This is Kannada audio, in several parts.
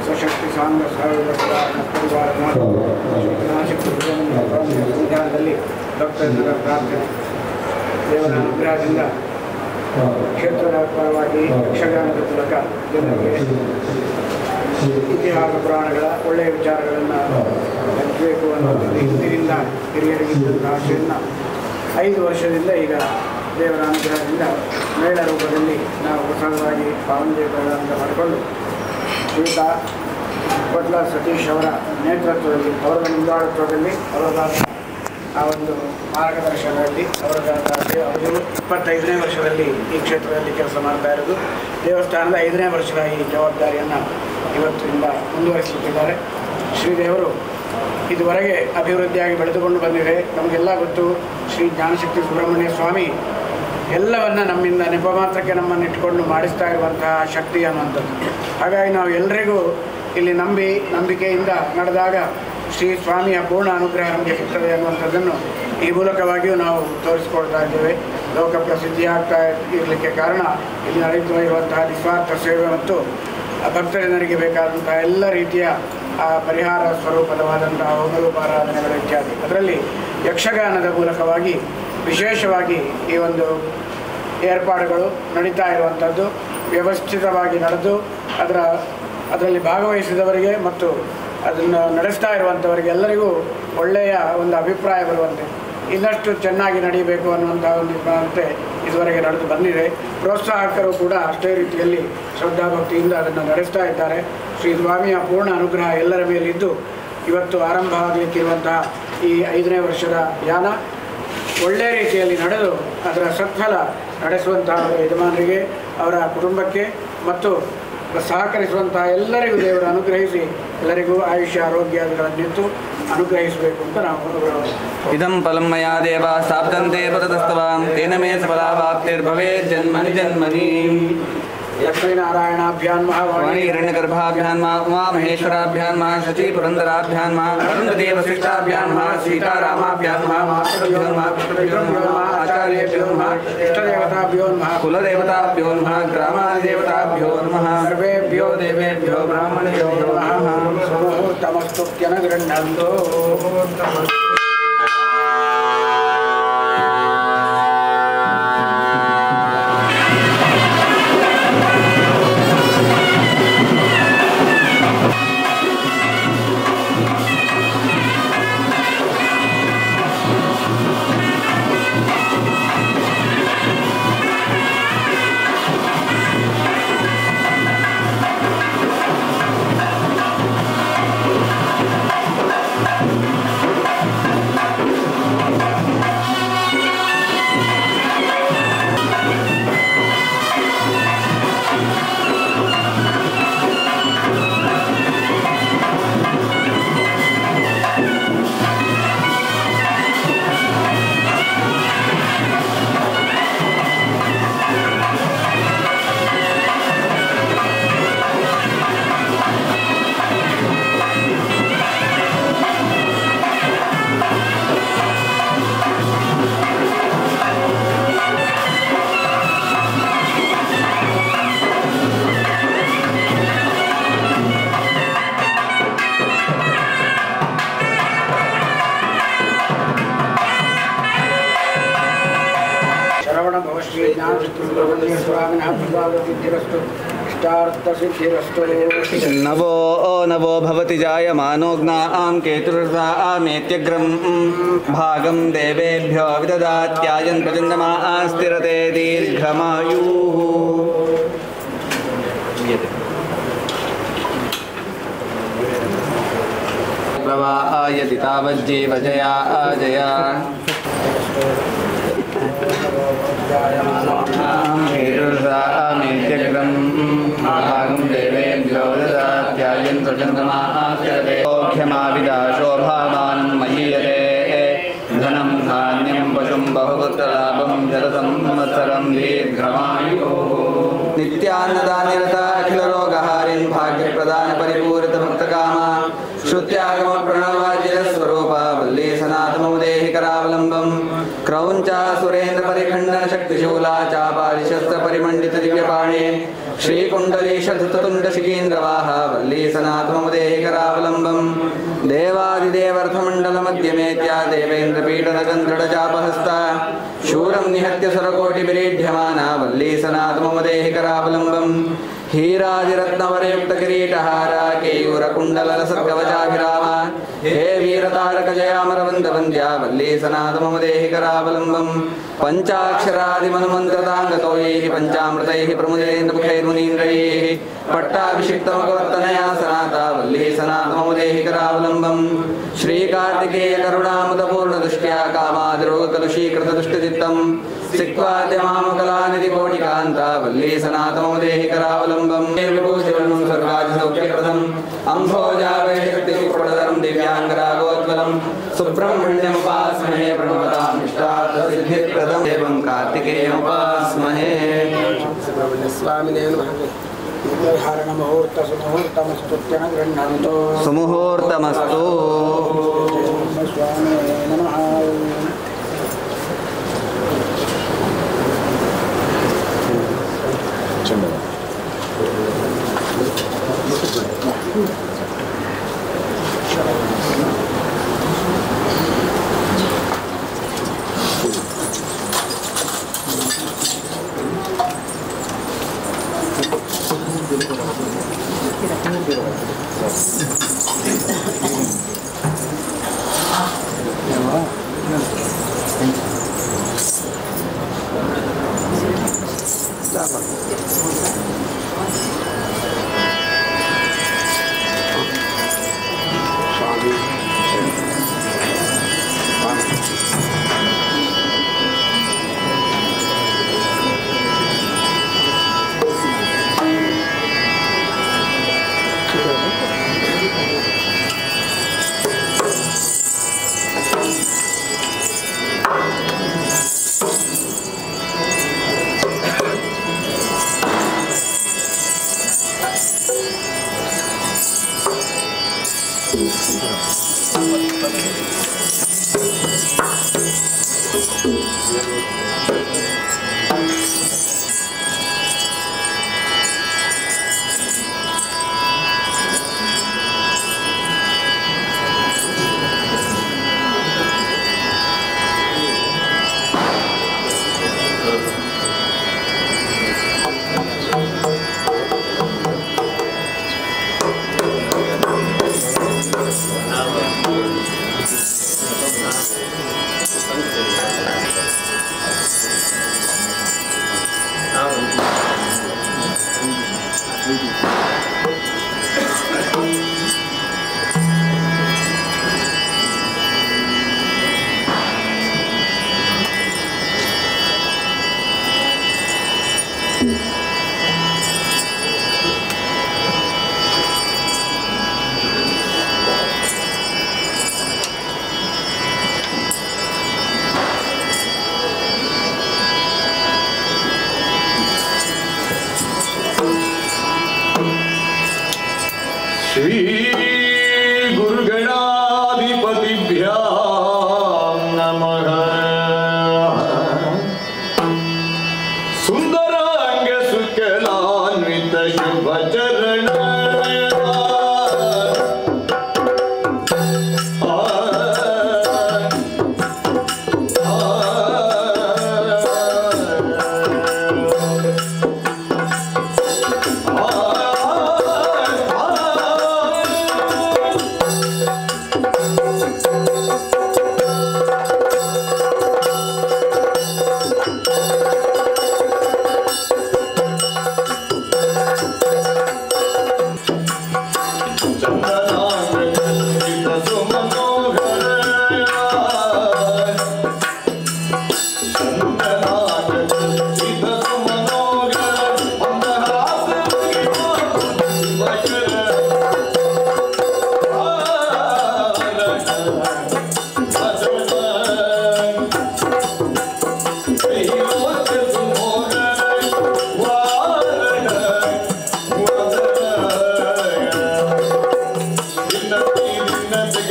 ಸ್ವಶಕ್ತಿ ಸಾಂಗ ಸಂವಿಧಾನದಲ್ಲಿ ಭಕ್ತರ ಪ್ರಾರ್ಥನೆ ದೇವರ ಅನುಗ್ರಹದಿಂದ ಕ್ಷೇತ್ರದ ಪರವಾಗಿ ಯಕ್ಷಗಾನದ ಮೂಲಕ ಜನರಿಗೆ ಇತಿಹಾಸ ಪುರಾಣಗಳ ಒಳ್ಳೆಯ ವಿಚಾರಗಳನ್ನು ಹಂಚಬೇಕು ಅನ್ನೋದರಲ್ಲಿ ಹಿಂದಿನಿಂದ ಹಿರಿಯರಿಗಿದ್ದಂಥ ಆಶೆಯನ್ನು 5 ವರ್ಷದಿಂದ ಈಗ ದೇವರ ಅನುಗ್ರಹದಿಂದ ಮೇಳ ರೂಪದಲ್ಲಿ ನಾವು ಹೊಸದಾಗಿ ಪಾವಂಜಯಗಳನ್ನು ಮಾಡಿಕೊಂಡು ಶ್ರೀಯುತ ಕೊಟ್ಲ ಸತೀಶ್ ಅವರ ನೇತೃತ್ವದಲ್ಲಿ ಅವರ ಮುಂದಾಳತ್ವದಲ್ಲಿ ಅವರ ಆ ಒಂದು ಮಾರ್ಗದರ್ಶನದಲ್ಲಿ ಅವರು 25ನೇ ವರ್ಷದಲ್ಲಿ ಈ ಕ್ಷೇತ್ರದಲ್ಲಿ ಕೆಲಸ ಮಾಡ್ತಾ ಇರೋದು. ದೇವಸ್ಥಾನದ 5ನೇ ವರ್ಷದ ಈ ಜವಾಬ್ದಾರಿಯನ್ನು ಇವತ್ತಿನಿಂದ ಮುಂದುವರಿಸುತ್ತಿದ್ದಾರೆ. ಶ್ರೀದೇವರು ಇದುವರೆಗೆ ಅಭಿವೃದ್ಧಿಯಾಗಿ ಬೆಳೆದುಕೊಂಡು ಬಂದಿದೆ. ನಮಗೆಲ್ಲ ಗೊತ್ತು, ಶ್ರೀ ಜ್ಞಾನಶಕ್ತಿ ಸುಬ್ರಹ್ಮಣ್ಯ ಸ್ವಾಮಿ ಎಲ್ಲವನ್ನು ನಮ್ಮಿಂದ ನೆಪ ಮಾತ್ರಕ್ಕೆ ನಮ್ಮನ್ನು ಇಟ್ಕೊಂಡು ಮಾಡಿಸ್ತಾ ಇರುವಂತಹ ಶಕ್ತಿ ಅನ್ನುವಂಥದ್ದು. ಹಾಗಾಗಿ ನಾವು ಎಲ್ಲರಿಗೂ ಇಲ್ಲಿ ನಂಬಿಕೆಯಿಂದ ನಡೆದಾಗ ಶ್ರೀ ಸ್ವಾಮಿಯ ಪೂರ್ಣ ಅನುಗ್ರಹ ನಮಗೆ ಸಿಗ್ತದೆ ಅನ್ನುವಂಥದ್ದನ್ನು ಈ ಮೂಲಕವಾಗಿಯೂ ನಾವು ತೋರಿಸ್ಕೊಳ್ತಾ ಇದ್ದೇವೆ. ಲೋಕ ಪ್ರಸಿದ್ಧಿಯಾಗ್ತಾ ಇರಲಿಕ್ಕೆ ಕಾರಣ ಇಲ್ಲಿ ನಡೆಯುತ್ತಾ ಇರುವಂತಹ ನಿಸ್ವಾರ್ಥ ಸೇವೆ ಮತ್ತು ಭಕ್ತಜನರಿಗೆ ಬೇಕಾದಂತಹ ಎಲ್ಲ ರೀತಿಯ ಪರಿಹಾರ ಸ್ವರೂಪದವಾದಂತಹ ಹೋಮರೂಪಾರಾಧನೆಗಳು ಇತ್ಯಾದಿ. ಅದರಲ್ಲಿ ಯಕ್ಷಗಾನದ ಮೂಲಕವಾಗಿ ವಿಶೇಷವಾಗಿ ಈ ಒಂದು ಏರ್ಪಾಡುಗಳು ನಡೀತಾ ಇರುವಂಥದ್ದು ವ್ಯವಸ್ಥಿತವಾಗಿ ನಡೆದು ಅದರಲ್ಲಿ ಭಾಗವಹಿಸಿದವರಿಗೆ ಮತ್ತು ಅದನ್ನು ನಡೆಸ್ತಾ ಇರುವಂಥವರಿಗೆ ಎಲ್ಲರಿಗೂ ಒಳ್ಳೆಯ ಒಂದು ಅಭಿಪ್ರಾಯ ಬರುವಂತೆ ಇನ್ನಷ್ಟು ಚೆನ್ನಾಗಿ ನಡೀಬೇಕು ಅನ್ನುವಂಥ ಒಂದು ನಿರ್ಮಾಣತೆ ಇದುವರೆಗೆ ನಡೆದು ಬಂದಿದೆ. ಪ್ರೋತ್ಸಾಹಕರು ಕೂಡ ಅಷ್ಟೇ ರೀತಿಯಲ್ಲಿ ಶ್ರದ್ಧಾಭಕ್ತಿಯಿಂದ ಅದನ್ನು ನಡೆಸ್ತಾ ಇದ್ದಾರೆ. ಶ್ರೀ ಸ್ವಾಮಿಯ ಪೂರ್ಣ ಅನುಗ್ರಹ ಎಲ್ಲರ ಮೇಲಿದ್ದು ಇವತ್ತು ಆರಂಭ ಆಗಲಿಕ್ಕಿರುವಂತಹ ಈ 5ನೇ ವರ್ಷದ ಯಾನ ಒಳ್ಳೆಯ ರೀತಿಯಲ್ಲಿ ನಡೆದು ಅದರ ಸತ್ಫಲ ನಡೆಸುವಂತಹ ಯಜಮಾನರಿಗೆ, ಅವರ ಕುಟುಂಬಕ್ಕೆ ಮತ್ತು ಸಹಕರಿಸುವಂತಹ ಎಲ್ಲರಿಗೂ ದೇವರು ಅನುಗ್ರಹಿಸಿ ಎಲ್ಲರಿಗೂ ಆಯುಷ್ಯ ಆರೋಗ್ಯಗಳನ್ನಿತ್ತು ಅನುಗ್ರಹಿಸಬೇಕು ಅಂತ ನಾವು ಇದಂ ಫಲಂ ಮಯಾ ದೇವ ಸ್ಥಾಪ್ತಂತೆ ಪತತಸ್ತವಾಂ ತೇನ ಮೇ ಸಫಲಾವಾಪ್ತಿರ್ಭವೇತ್ ಜನ್ಮನಿ ಜನ್ಮನಿ. ಲಕ್ಷ್ಮೀನಾರಾಯಣಾಭ್ಯಾಂ ವಾಣಿ ಹಿರಣ್ಯಗರ್ಭಾಭ್ಯಾಂ ಉಮಾ ಮಹೇಶ್ವರಾಭ್ಯಾಂ ಶಚಿ ಪುರಂದರಾಭ್ಯಾಂ ಅರುಂಧತಿ ವಸಿಷ್ಠಾಭ್ಯಾಂ ಸೀತಾರಾಮಾಭ್ಯಾಂ ಆಚಾರ್ಯೇಭ್ಯೋ ಇಷ್ಟದೇವತಾಭ್ಯೋ ಕುಲದೇವತಾಭ್ಯೋ ಗ್ರಾಮಾಧಿದೇವತಾಭ್ಯೋ ನಮಃ. ಸರ್ವೇಭ್ಯೋ ದೇವೇಭ್ಯೋ ಬ್ರಾಹ್ಮಣೇಭ್ಯೋ ನಮಃ. ಸಮಸ್ತುತ್ಯನ ಗೃಹ್ಣಂತೋ. नवो नवो भवति जायमानोऽग्नां केतुर्सामेत्यग्रं भागं देवेभ्यो विददात्यायन् प्रचण्डमा स्थिरते दीर्घमायुः. प्रवायति तावज्जीवजया जया केतुर्सामेत्यग्रं भागं देवेभ्यो ददात्यायन् प्रचण्डमा स्थिरते शोभामानं महीयते धनं धान्यं पशुं बहुपुत्रलाभं जलसम्मत संवत्सरं दीर्घमायुः नित्यान्नदानिरता अखिलरोगहारिन् भाग्यप्रदान परिपूरित भक्तकामा श्रुत्यागम प्रणवाजिरस्वरूपा वल्ली सनातनमुदेहि करावलम्बं क्रौञ्चा सुरेन्द्र परिखण्डन शक्तिशूला चापादिशस्त्र परिमण्डित दिव्यपाणे श्रीकुण्डलीशधृततुण्ड शिखीन्द्रवाहा वल्ली सनातनमुदेहि करावलम्बं देवादिदेवर्थमण्डल मध्यमेत्या देवेन्द्रपीठनगन्धृढचापहस्ता शूरं निहत्य सुरकोटिभिरीढ्यमाना वल्ली सनातनमुदेहि करावलम्बं हीरादिरत्नवरयुक्त किरीटहारा केयूरकुण्डलसद्गवचाभिरामा हे वीरतारक जयामरवन्दवन्द्या वल्ली सनातनमुदेहि करावलम्बं पञ्चाक्षरादिमनुमन्त्रताङ्गतो यैः पञ्चामृतैः प्रमुदेन्द्रमुखैर्मुनीन्द्रैः पट्टाभिषिक्तमगवर्तनया सनाता वल्ली सनातनमुदेहि करावलम्बं श्रीकार्तिकेय करुणामुदपूर्णदृष्ट्या कामादिरोगकलुषीकृतदुष्टचित्तं सिक्त्वाद्यमामकलानिधि कोटिकान्ता वल्ली सनातनमुदेहि करावलम्बं निर्विभूषिवर्णं सर्वादिसौख्यप्रदम् अम्भोजावैशक्तिप्रदं दिव्याङ्गरागोज्ज्वलं सुब्रह्मण्यमुपास्महे प्रणवतामिष्टार्थसिद्धिप्रदं देवं कार्तिकेयमुपास्महे स्वामिने नमः मुहूर्त सुमुहूर्तमस्तुत्यन गृह्णन्तु सुमुहूर्तमस्तु स्वामिने नमः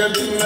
Yeah.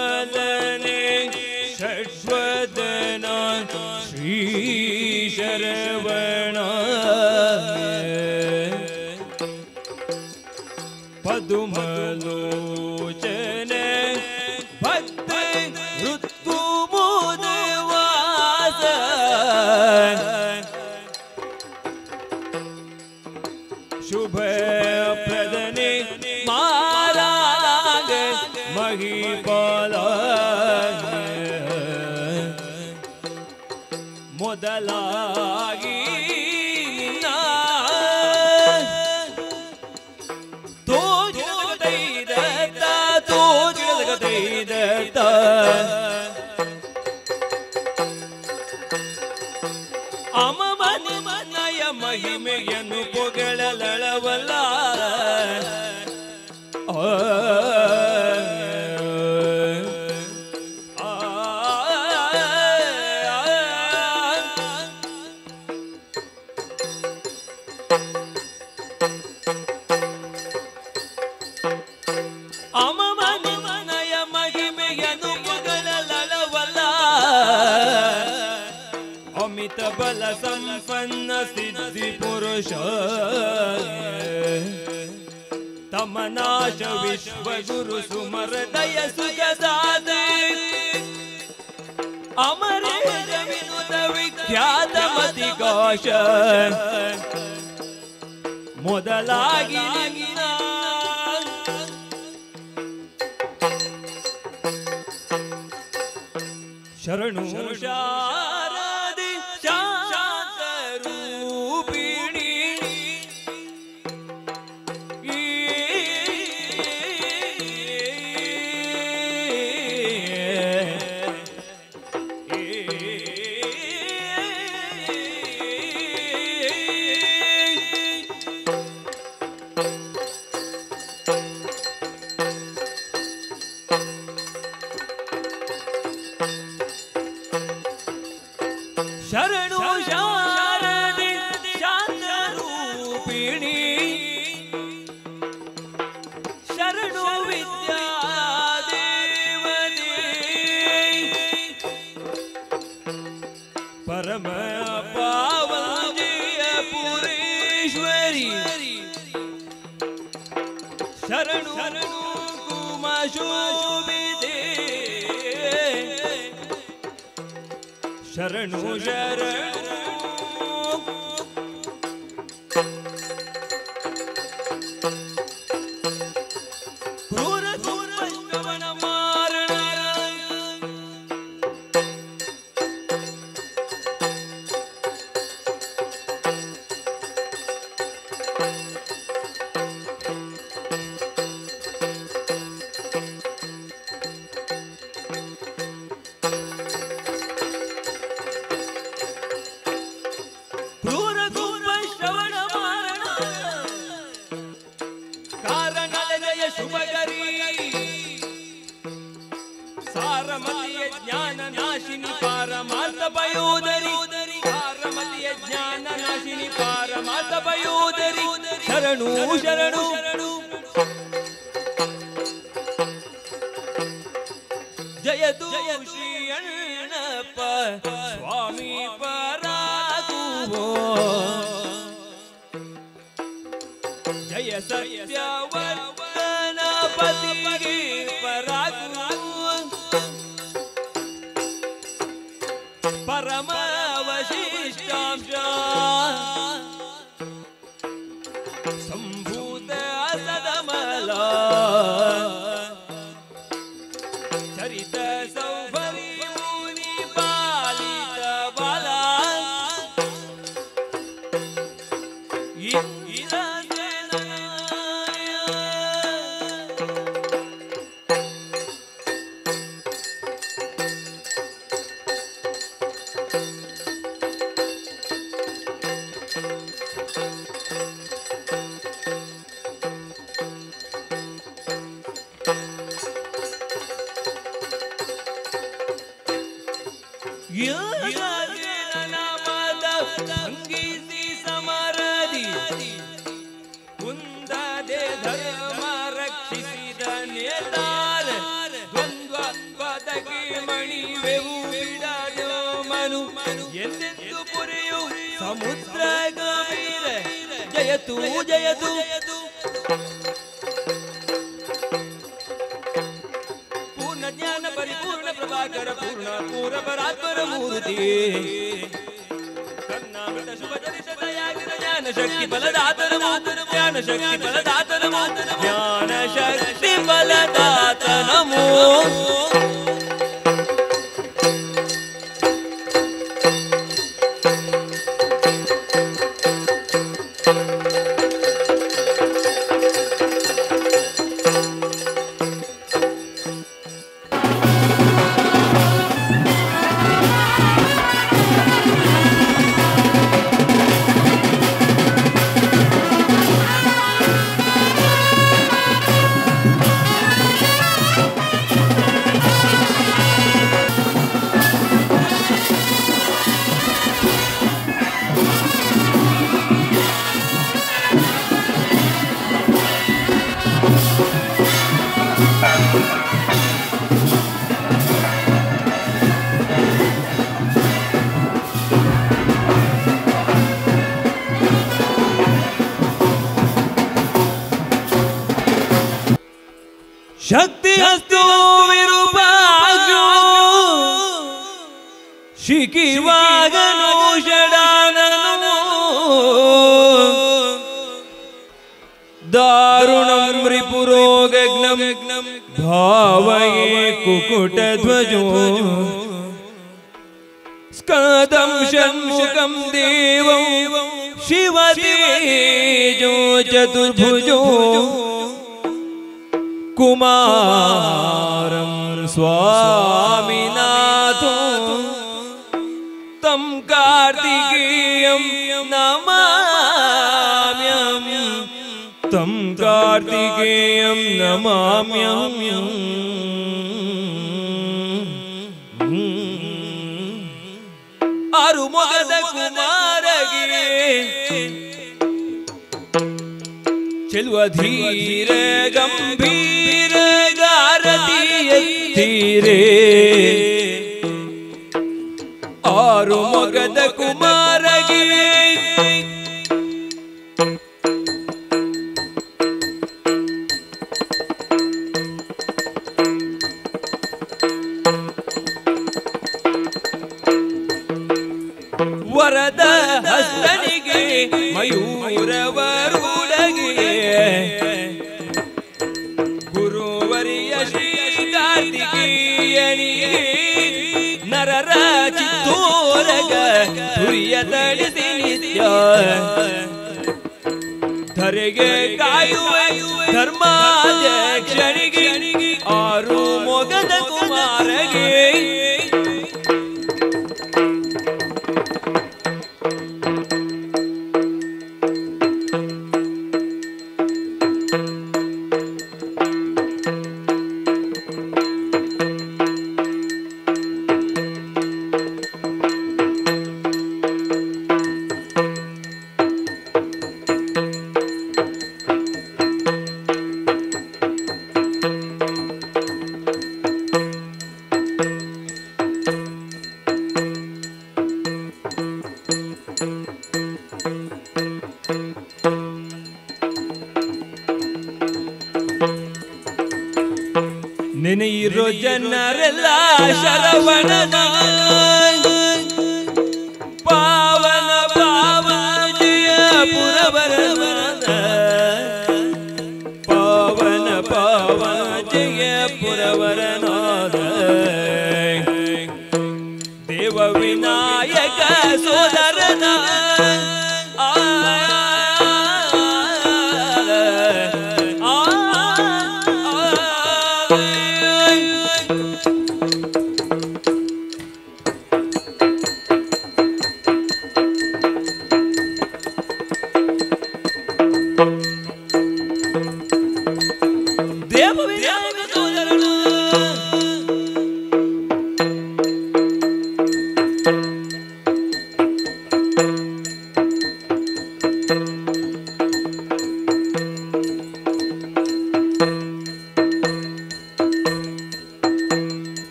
सदमलने षड्वदन श्री शरवण पदुमलोचन भक्त ऋतुमुदवास शुभ प्रदने माराग महिपाल ಮೊದಲಾಗಿ ತೋಜಗದೈದತ್ತ ಅಮಮನಯ ಮಹಿಮೆಯನ್ನು ಪೊಗಳಲಳವಲ್ಲ ಅಮಮನಯ ಮಹಿಮೆಯನ್ನು ಪೊಗಳಲಳವಲ್ಲ ಅಮಿತ ಬಲ ಸಂಪನ್ನ ಸಿದ್ಧಿ ಪುರುಷ ತಮನಾಶ ವಿಶ್ವ ಗುರು ಸುಮರ ದಯ ಸುಖದಾದ ಅಮರೇಶ ವಿನುತ ವಿಖ್ಯಾತ ಮತಿ ಕೋಶ ಮೊದಲಾಗಿ ಶರಣು ಶಾರದಿ ಶಾಂತ ರೂಪಿಣಿ ಶರಣು ಶಾರದಿ ಶಾಂತ ರೂಪಿಣಿ ಶರಣು ವಿದ್ಯಾ ದೇವತೆ ಪರಮ ಪಾವನಜಿಯ ಪುರೇಶ್ವರಿ ಶರಣು ಕುಮಶೋಭಿತೆ ಶರಣು ಶರಣು ಕ್ರೂರ ಕ್ರೂರ ಮಾರಣ ಸಾರಮತಿಯ ಜ್ಞಾನ ನಾಶಿನಿ ಪಾರಮಾರ್ಥ ಪಯೋದರಿ ಸಾರಮತಿಯ ಜ್ಞಾನ ನಾಶಿನಿ ಪಾರಮಾರ್ಥ ಪಯೋದರಿ ಶರಣು ಶರಣು ಜಯದು ಶ್ರೀ ಅಣ್ಣಪ್ಪ ಸ್ವಾಮಿ ಪರಾಗುವೋ ಜಯ ಸತ್ಯವರ್ಧನ ಪತಿಗೆ ಪರಾಗುವೋ ಪರಮ ವಶಿಷ್ಠಾಂಶ ಸಂಭೂತ ಸದಮಲ ಚರಿತ ಸೌಭರಿ ಮುನಿ ಪಾಲಿತ ಬಲ ಸಂಗೀತಿ ಸಮರದಿ ಕುಂದದೆ ಧರ್ಮ ರಕ್ಷಿಸಿದ ನೇತಾರ ದ್ವಂದ್ವ ಪದಕಿ ಮಣಿವೆವು ಬಿಡದೋ ಮನು ಎಂದೆಂದು ಪುರಿಯು ಸಮುದ್ರ ಗಂಭೀರ ಜಯತು ಜಯತು ಪೂರ್ಣ ಜ್ಞಾನ ಪರಿಪೂರ್ಣ ಪ್ರಭಾಕರ ಪೂರ್ಣ ಪೂರ ಪರಾತ್ಪರ ಮೂರ್ತಿ ಕರ್ನಾಮೃತ ಶುಭ ಚರಿತ ದಯಾಗಿರ ಜ್ಞಾನ ಶಕ್ತಿ ಬಲದಾತರ ಮಾತರ ಜ್ಞಾನ ಶಕ್ತಿ ಬಲದಾತರ ಮಾತರ ಜ್ಞಾನ ಶಕ್ತಿ ಬಲದಾತ ನಮೋ शक्ति अस्तु विरूपाक्षो शिखिवागनो षडाननो दारुणं रिपुरोगग्नं भावये कुकुटध्वजो स्कन्दं षण्मुखं देवं शिवतेजो चतुर्भुजो कुमारं स्वामिनाथो तं कार्तिकेयं नमाम्यहं तं कार्तिकेयं नमाम्यहं अरुमगद कुमारगे ಚೆಲುವ ಧೀರ ಗಂಭೀರ ಗಾರತಿಯತ್ತೀರೆ ಆರು ಮೊಗದ ಕುಮಾರಗೆ ವರದ ಹಸ್ತನಿಗೆ ಮಯೂರವರುಳಗೆ ಗುರುವರಿಯ ಶ್ರೀ ಕಾರ್ತಿಕೇಯನಿಗೆ ನರರ ಚಿತ್ತೋರಗ ತುರಿಯ ತಡಿಸಿ ನಿತ್ಯ ಧರೆಗೆ ಕಾಯುವ ಧರ್ಮಾಧ್ಯಕ್ಷನಿಗೆ ಆರು ಮೊಗದ ಕುಮಾರಗೆ ಜನರೆಲ್ಲ ಶರವಣನ ಪಾವನ ಪಾವಜಯ ಪುರವರನ ಪಾವನ ಪಾವಜಯ ಪುರವರನಾದ ದೇವ ವಿನಾಯಕ ಸೋದರನ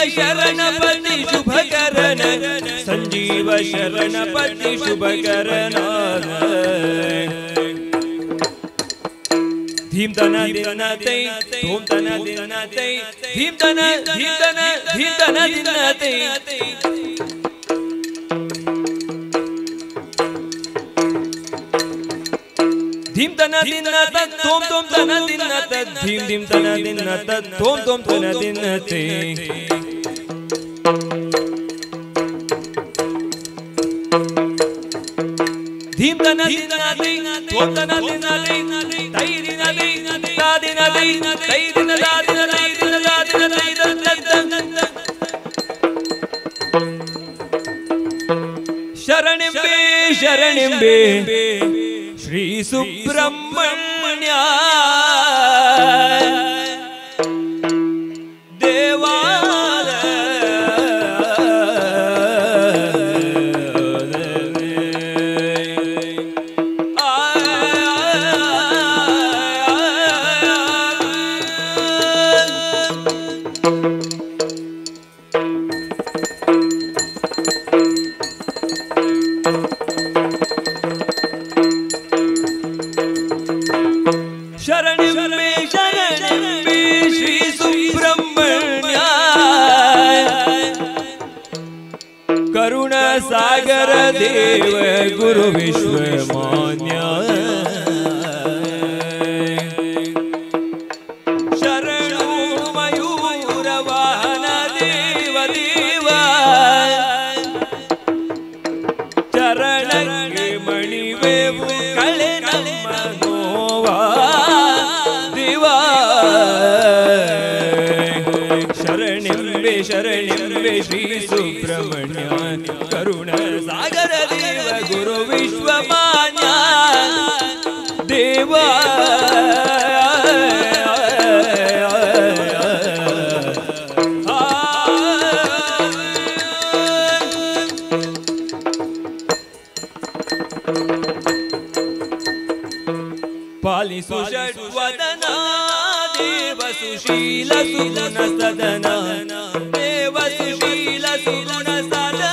शरणपति शुभकरण संजीव शरणपति शुभकरण धीम तन दिन तै धूम तन दिन तै धीम तन दिन तै धीम तन दिन तत् धूम धूम तन दिन तत् धीम धीम तन दिन तत् धूम धूम तन दिन तै धीम तन दिन तै धूम तन दिन तै तै दिन तै ता दिन तै तै दिन ता दिन तै दिन ता दिन तै शरणिंबे श्री सुब्रह्मण्य सागर देव गुरु विश्वमान्य शरणो मयूर वाहन देव देव चरणಕ್ಕೆ ಮಣಿವೆವು ಕಳೆ ನಮ್ಮ ನೋವಾ ದೇವ ಶರಣಿಂಬೆ ಶರಣಿಂಬೆ ಶ್ರೀ ಸುಬ್ರಹ್ಮಣ್ಯ करुण सागर देव गुरु विश्वमान्य देवा पालिसु षड्वदना देव सुशील सुगुण सदना देव सुशील सुगुण सदना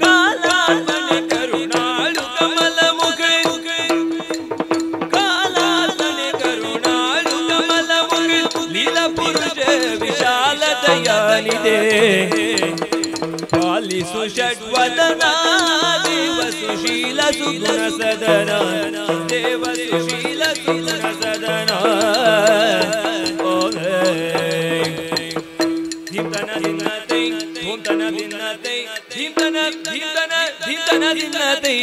कालात्मन करुणालु कमल मुखे कालात्मन करुणालु कमल मुखे लीला पुरुष विशाल दयानिधे पालिसु षड्वदना देव सुशील सुगुण सदना देव सुशील सुगुण सदना धीम तन दिन तै धूम तन दिन तै धीम तन दिन तै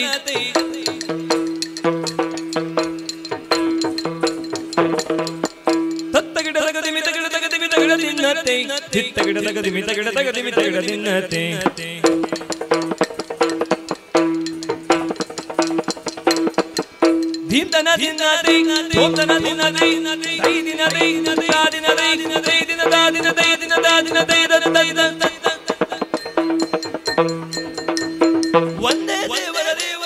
तत्तगिड तगदिमि तगिड तगदिमि तगिड दिन तै तित्तगिड तगदिमि तगिड तगदिमि तगिड दिन तै धीम ಧಿಂದನ ದಿನ ದೈ ಸೋತನ ದಿನ ದೈ ದೈ ದಿನ ದೈ ದಾ ದಿನ ದೈ ದೈ ದಿನ ದಾ ದಿನ ದೈ ದಿನ ದಾ ದಿನ ದೈ ದನ ದೈ ದನ ಒಂದೇ ದೇವರ ದೇವ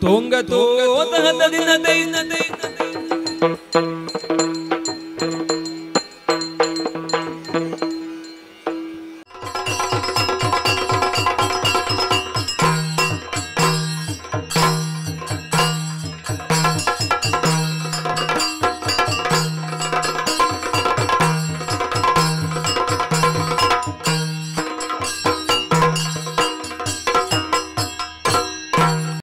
ತುಂಗ ತೋ ದಿನ ದೈ